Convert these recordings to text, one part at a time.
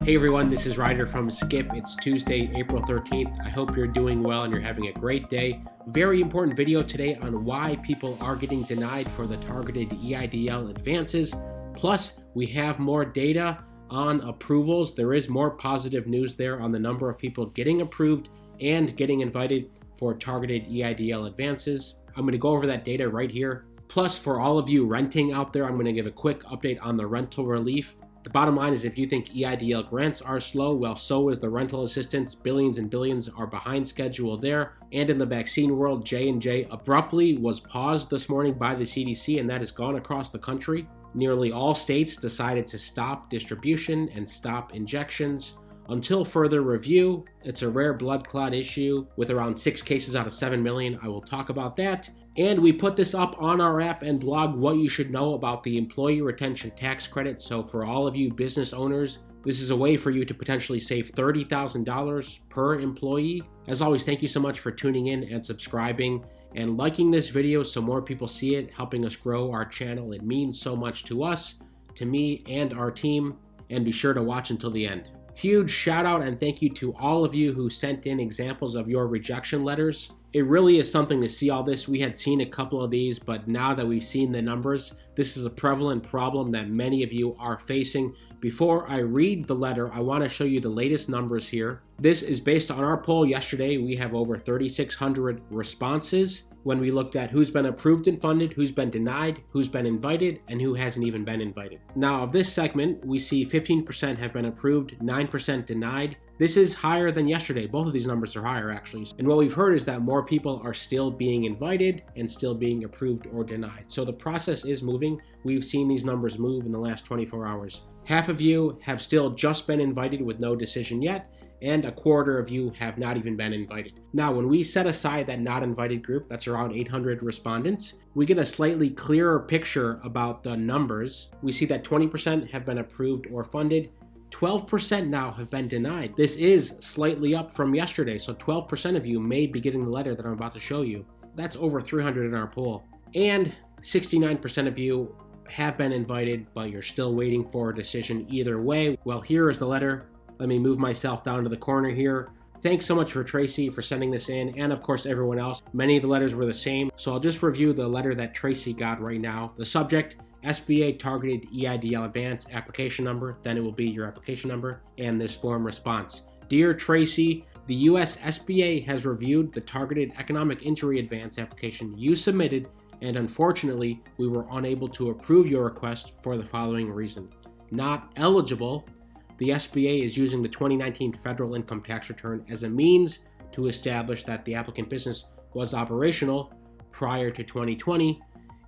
Hey everyone, this is Ryder from Skip. It's Tuesday, April 13th. I hope you're doing well and you're having a great day. Very important video today on why people are getting denied for the targeted EIDL advances. Plus, we have more data on approvals. There is more positive news there on the number of people getting approved and getting invited for targeted EIDL advances. I'm going to go over that data right here. Plus, for all of you renting out there, I'm going to give a quick update on the rental relief. The bottom line is if you think EIDL grants are slow, well, so is the rental assistance. Billions and billions are behind schedule there. And in the vaccine world, J&J abruptly was paused this morning by the CDC, and that has gone across the country. Nearly all states decided to stop distribution and stop injections until further review. It's a rare blood clot issue with around 6 cases out of 7 million. I will talk about that. And we put this up on our app and blog, what you should know about the employee retention tax credit. So for all of you business owners, this is a way for you to potentially save $30,000 per employee. As always, thank you so much for tuning in and subscribing and liking this video so more people see it, helping us grow our channel. It means so much to us, to me, and our team. And be sure to watch until the end. Huge shout out and thank you to all of you who sent in examples of your rejection letters. It really is something to see all this. We had seen a couple of these, but now that we've seen the numbers, this is a prevalent problem that many of you are facing. Before I read the letter, I want to show you the latest numbers here. This is based on our poll yesterday. We have over 3,600 responses when we looked at who's been approved and funded, who's been denied, who's been invited, and who hasn't even been invited. Now, of this segment, we see 15% have been approved, 9% denied. This is higher than yesterday. Both of these numbers are higher, actually. And what we've heard is that more people are still being invited and still being approved or denied. So the process is moving. We've seen these numbers move in the last 24 hours. Half of you have still just been invited with no decision yet, and a quarter of you have not even been invited. Now, when we set aside that not invited group, that's around 800 respondents, we get a slightly clearer picture about the numbers. We see that 20% have been approved or funded. 12% now have been denied. This is slightly up from yesterday, so 12% of you may be getting the letter that I'm about to show you. That's over 300 in our poll. And 69% of you have been invited, but you're still waiting for a decision either way. Well, here is the letter. Let me move myself down to the corner here. Thanks so much for Tracy for sending this in, and of course everyone else. Many of the letters were the same, so I'll just review the letter that Tracy got right now. The subject, SBA Targeted EIDL Advance Application Number, then it will be your application number, and this form response. Dear Tracy, the US SBA has reviewed the Targeted Economic Injury Advance application you submitted, and unfortunately, we were unable to approve your request for the following reason. Not eligible. The SBA is using the 2019 federal income tax return as a means to establish that the applicant business was operational prior to 2020.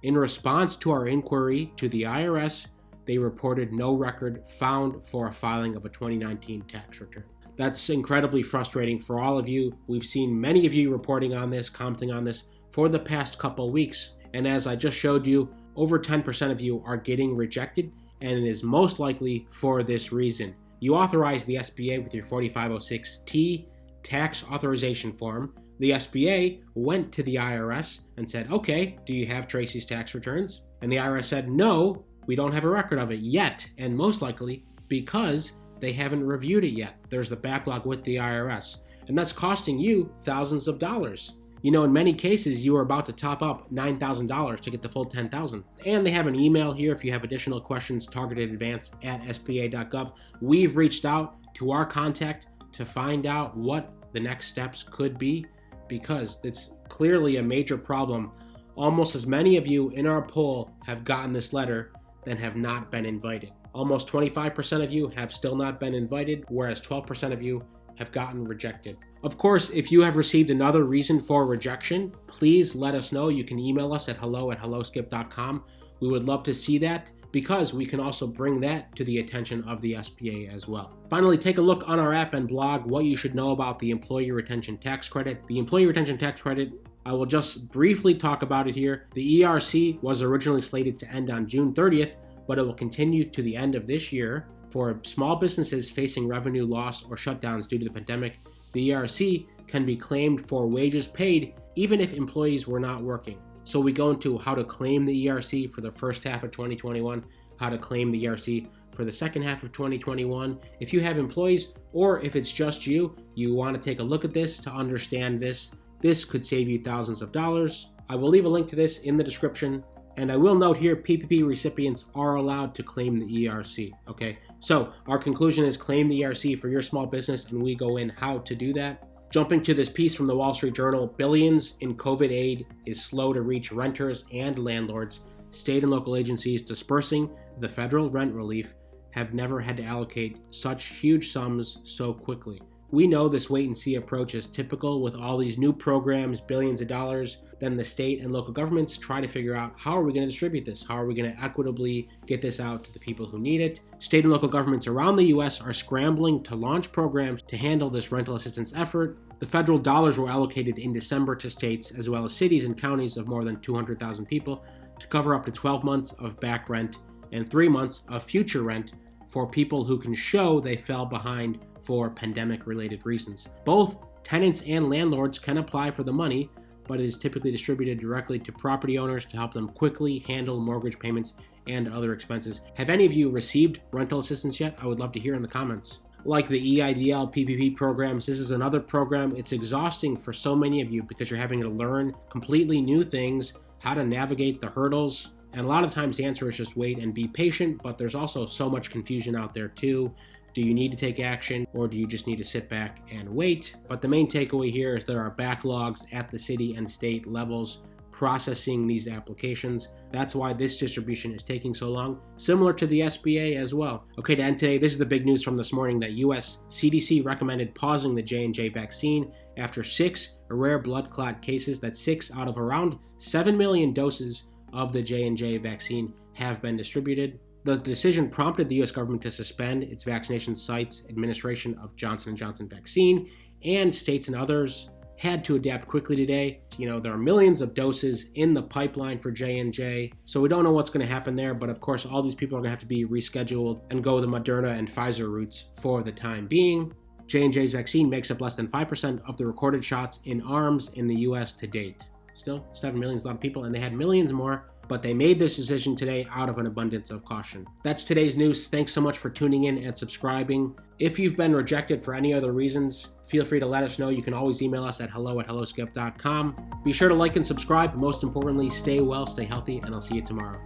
In response to our inquiry to the IRS, they reported no record found for a filing of a 2019 tax return. That's incredibly frustrating for all of you. We've seen many of you reporting on this, commenting on this for the past couple weeks. And as I just showed you, over 10% of you are getting rejected, and it is most likely for this reason. You authorized the SBA with your 4506T tax authorization form. The SBA went to the IRS and said, okay, do you have Tracy's tax returns? And the IRS said, no, we don't have a record of it yet, and most likely because they haven't reviewed it yet. There's the backlog with the IRS, and that's costing you thousands of dollars. You know, in many cases, you are about to top up $9,000 to get the full $10,000. And they have an email here if you have additional questions, targetedadvance@sba.gov. We've reached out to our contact to find out what the next steps could be, because it's clearly a major problem. Almost as many of you in our poll have gotten this letter than have not been invited. Almost 25% of you have still not been invited, whereas 12% of you have gotten rejected. Of course, if you have received another reason for rejection, please let us know. You can email us at hello@helloskip.com. We would love to see that, because we can also bring that to the attention of the SBA as well. Finally, take a look on our app and blog, what you should know about the Employee Retention Tax Credit. The Employee Retention Tax Credit, I will just briefly talk about it here. The ERC was originally slated to end on June 30th, but it will continue to the end of this year. For small businesses facing revenue loss or shutdowns due to the pandemic, the ERC can be claimed for wages paid even if employees were not working. So we go into how to claim the ERC for the first half of 2021, how to claim the ERC for the second half of 2021. If you have employees or if it's just you want to take a look at this to understand this. This could save you thousands of dollars. I will leave a link to this in the description. And I will note here, PPP recipients are allowed to claim the ERC, okay? So our conclusion is claim the ERC for your small business, and we go in how to do that. Jumping to this piece from the Wall Street Journal, billions in COVID aid is slow to reach renters and landlords. State and local agencies dispersing the federal rent relief have never had to allocate such huge sums so quickly. We know this wait-and-see approach is typical with all these new programs, billions of dollars. Then the state and local governments try to figure out, how are we going to distribute this? How are we going to equitably get this out to the people who need it? State and local governments around the U.S. are scrambling to launch programs to handle this rental assistance effort. The federal dollars were allocated in December to states as well as cities and counties of more than 200,000 people to cover up to 12 months of back rent and 3 months of future rent for people who can show they fell behind for pandemic-related reasons. Both tenants and landlords can apply for the money, but it is typically distributed directly to property owners to help them quickly handle mortgage payments and other expenses. Have any of you received rental assistance yet? I would love to hear in the comments. Like the EIDL PPP programs, this is another program. It's exhausting for so many of you because you're having to learn completely new things, how to navigate the hurdles. And a lot of times the answer is just wait and be patient, but there's also so much confusion out there too. Do you need to take action, or do you just need to sit back and wait? But the main takeaway here is there are backlogs at the city and state levels processing these applications. That's why this distribution is taking so long, similar to the SBA as well. Okay, to end today, this is the big news from this morning that US CDC recommended pausing the J&J vaccine after 6 rare blood clot cases. That's 6 out of around 7 million doses of the J&J vaccine have been distributed. The decision prompted the U.S. government to suspend its vaccination sites administration of Johnson & Johnson vaccine, and states and others had to adapt quickly today. There are millions of doses in the pipeline for J&J, so we don't know what's going to happen there, but of course all these people are going to have to be rescheduled and go the Moderna and Pfizer routes for the time being. J&J's vaccine makes up less than 5% of the recorded shots in arms in the U.S. to date. Still, 7 million is a lot of people, and they had millions more, but they made this decision today out of an abundance of caution. That's today's news. Thanks so much for tuning in and subscribing. If you've been rejected for any other reasons, feel free to let us know. You can always email us at hello@helloskip.com. Be sure to like and subscribe. Most importantly, stay well, stay healthy, and I'll see you tomorrow.